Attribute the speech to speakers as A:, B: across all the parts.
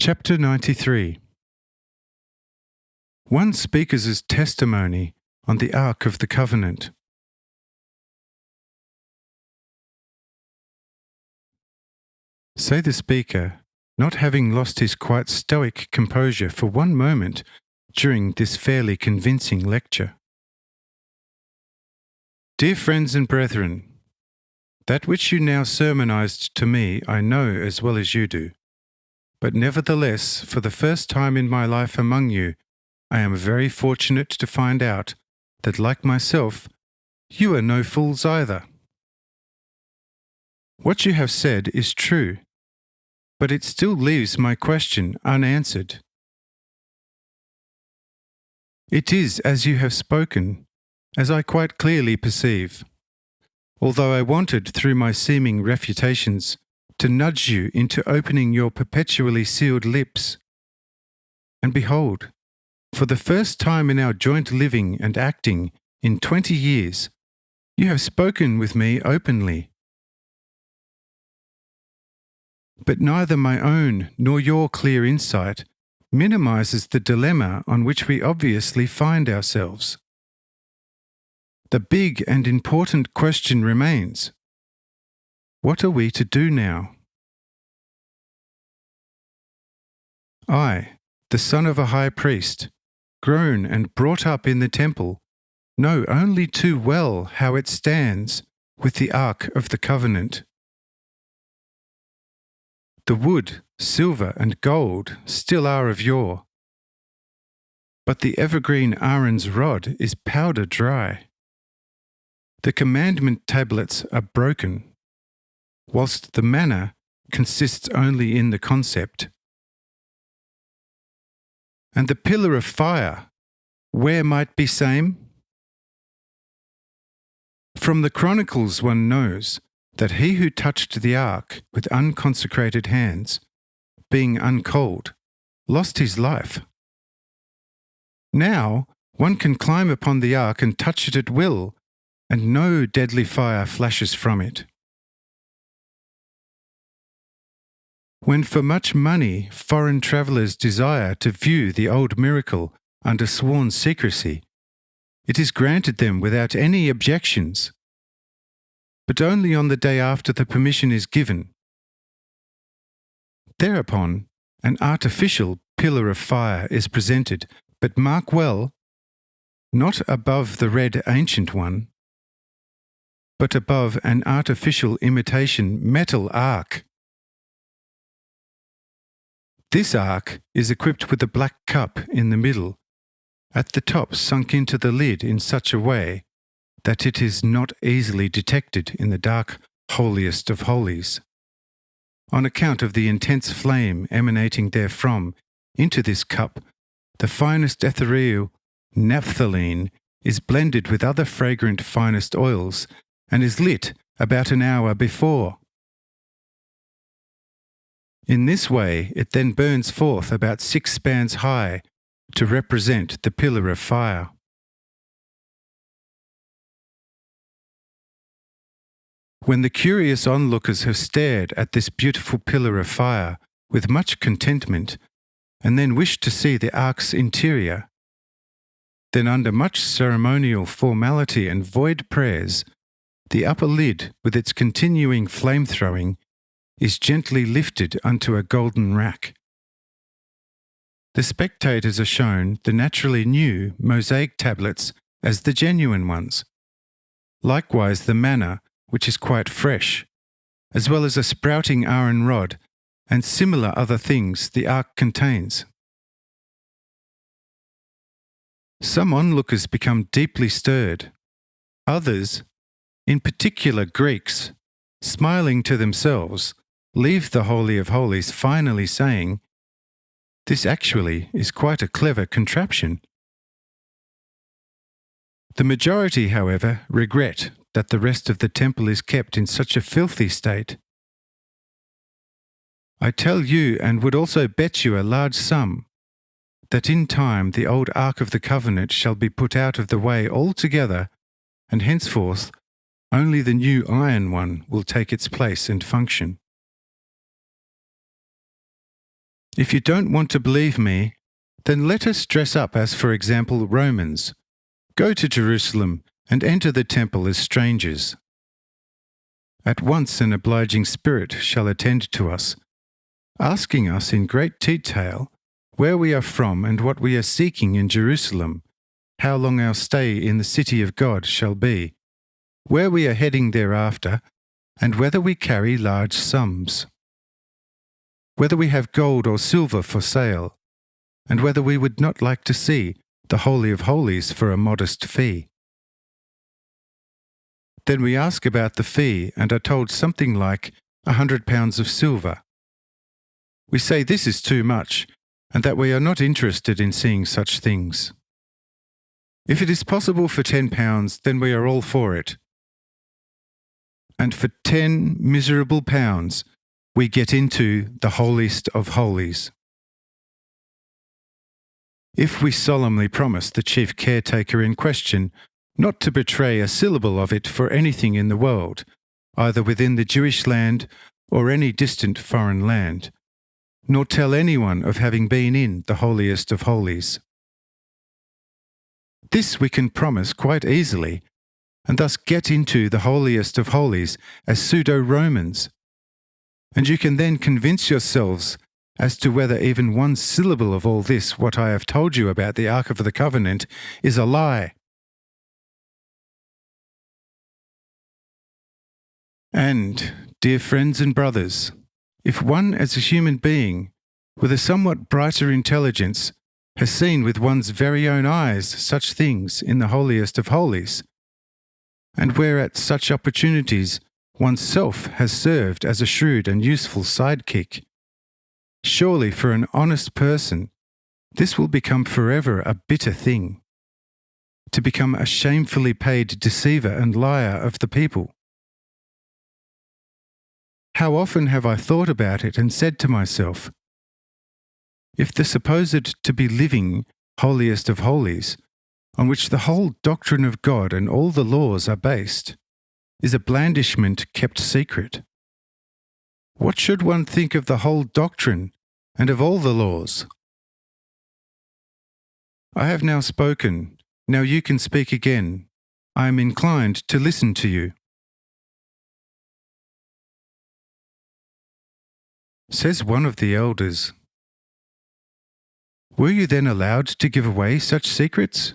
A: Chapter 93. One speaker's testimony on the Ark of the Covenant. Say the speaker, not having lost his quite stoic composure for one moment during this fairly convincing lecture. Dear friends and brethren, that which you now sermonized to me I know as well as you do. But nevertheless, for the first time in my life among you, I am very fortunate to find out that, like myself, you are no fools either. What you have said is true, but it still leaves my question unanswered. It is as you have spoken, as I quite clearly perceive, although I wanted, through my seeming refutations, to nudge you into opening your perpetually sealed lips. And behold, for the first time in our joint living and acting in 20 years, you have spoken with me openly. But neither my own nor your clear insight minimizes the dilemma on which we obviously find ourselves. The big and important question remains: what are we to do now? I, the son of a high priest, grown and brought up in the temple, know only too well how it stands with the Ark of the Covenant. The wood, silver, and gold still are of yore, but the evergreen Aaron's rod is powder dry. The commandment tablets are broken, whilst the manna consists only in the concept. And the pillar of fire, where might be same? From the Chronicles one knows that he who touched the ark with unconsecrated hands, being uncold, lost his life. Now one can climb upon the ark and touch it at will, and no deadly fire flashes from it. When for much money foreign travellers desire to view the old miracle under sworn secrecy, it is granted them without any objections, but only on the day after the permission is given. Thereupon, an artificial pillar of fire is presented, but mark well, not above the red ancient one, but above an artificial imitation metal ark. This ark is equipped with a black cup in the middle, at the top sunk into the lid in such a way that it is not easily detected in the dark holiest of holies. On account of the intense flame emanating therefrom into this cup, the finest ethereal naphthalene is blended with other fragrant finest oils and is lit about an hour before. In this way it then burns forth about 6 spans high to represent the pillar of fire. When the curious onlookers have stared at this beautiful pillar of fire with much contentment, and then wished to see the ark's interior, then under much ceremonial formality and void prayers, the upper lid with its continuing flame-throwing is gently lifted unto a golden rack. The spectators are shown the naturally new mosaic tablets as the genuine ones, likewise the manna, which is quite fresh, as well as a sprouting Aaron rod and similar other things the ark contains. Some onlookers become deeply stirred. Others, in particular Greeks, smiling to themselves, leave the Holy of Holies finally saying, "This actually is quite a clever contraption." The majority, however, regret that the rest of the temple is kept in such a filthy state. I tell you, and would also bet you a large sum, that in time the old Ark of the Covenant shall be put out of the way altogether, and henceforth only the new iron one will take its place and function. If you don't want to believe me, then let us dress up as, for example, Romans. Go to Jerusalem and enter the temple as strangers. At once an obliging spirit shall attend to us, asking us in great detail where we are from and what we are seeking in Jerusalem, how long our stay in the city of God shall be, where we are heading thereafter, and whether we carry large sums, whether we have gold or silver for sale, and whether we would not like to see the Holy of Holies for a modest fee. Then we ask about the fee and are told something like 100 pounds of silver. We say this is too much, and that we are not interested in seeing such things. If it is possible for 10 pounds, then we are all for it. And for 10 miserable pounds, we get into the holiest of holies. If we solemnly promise the chief caretaker in question not to betray a syllable of it for anything in the world, either within the Jewish land or any distant foreign land, nor tell anyone of having been in the holiest of holies. This we can promise quite easily, and thus get into the holiest of holies as pseudo-Romans. And you can then convince yourselves as to whether even one syllable of all this, what I have told you about the Ark of the Covenant, is a lie. And, dear friends and brothers, if one as a human being, with a somewhat brighter intelligence, has seen with one's very own eyes such things in the holiest of holies, and where at such opportunities oneself has served as a shrewd and useful sidekick, surely for an honest person this will become forever a bitter thing, to become a shamefully paid deceiver and liar of the people. How often have I thought about it and said to myself, if the supposed to be living holiest of holies, on which the whole doctrine of God and all the laws are based, is a blandishment kept secret, what should one think of the whole doctrine and of all the laws? I have now spoken, now you can speak again. I am inclined to listen to you. Says one of the elders, were you then allowed to give away such secrets?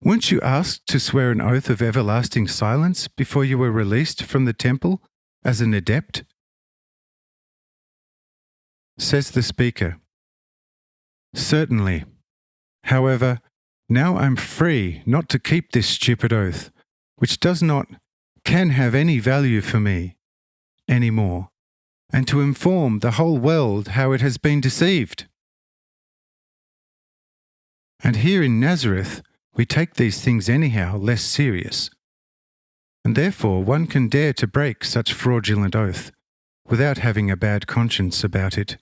A: Weren't you asked to swear an oath of everlasting silence before you were released from the temple as an adept? Says the speaker, certainly. However, now I'm free not to keep this stupid oath, which can have any value for me any more, and to inform the whole world how it has been deceived. And here in Nazareth, we take these things anyhow less serious, and therefore one can dare to break such fraudulent oath without having a bad conscience about it.